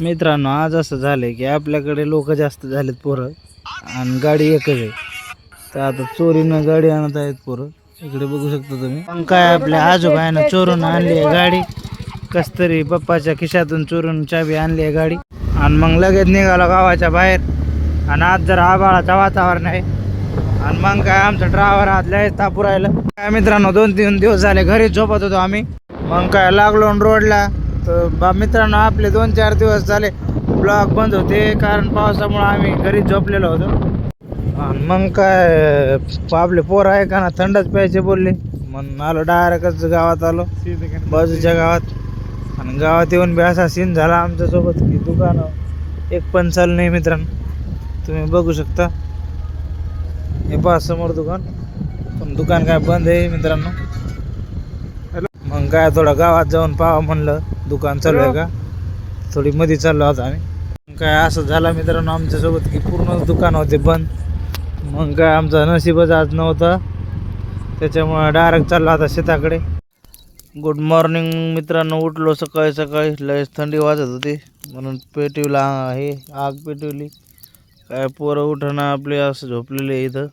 मित्रांनो, आज असं झालंय की आपल्याकडे लोक जास्त झालेत पोरं आणि गाडी एकच आहे. तर आता चोरीनं गाडी आणत आहेत पोरं. इकडे बघू शकता तुम्ही. मग काय आपल्या आजोबानं चोरून आणली आहे गाडी. कस तरी पप्पाच्या खिशातून चोरून चाबी आणली आहे गाडी आणि मग लगेच निघाला गावाच्या बाहेर. आणि आज जर आभाळाचं वातावरण आहे आणि मग काय आमचं ड्रायव्हर आज लय तापू राहिलं. काय मित्रांनो, 2-3 दिवस झाले घरी झोपत होतो आम्ही. मग काय लागलो रोडला. तर मित्रांनो, आपले 2-4 दिवस झाले ब्लॉग बंद होते कारण पावसामुळे आम्ही घरी झोपलेलो होतो. आणि मग काय आपले पोर आहे का ना थंडच प्यायचे बोलले. मग आलो डायरेक्टच गावात आलो, बाजूच्या गावात. आणि गावात येऊन बी असा सीन झाला आमच्यासोबत की दुकानं एक पण चालू नाही. मित्रांनो, तुम्ही बघू शकता, हे पहा समोर दुकान, पण दुकान काय बंद आहे मित्रांनो. मग काय थोडं गावात जाऊन पाहावं म्हणलं दुकान चालू आहे का. थोडी मध्ये चाललो होता आम्ही. काय असं झालं मित्रांनो आमच्यासोबत की पूर्ण दुकान होते बंद. मग काय आमचा नशीबच आज नव्हता, त्याच्यामुळे डायरेक्ट चाललो आता शेताकडे. गुड मॉर्निंग मित्रांनो. उठलो सकाळी सकाळी, लयच थंडी वाजत होती म्हणून पेटवला, हे आग पेटवली. काय पोरं उठणं आपले असं झोपलेले इथं.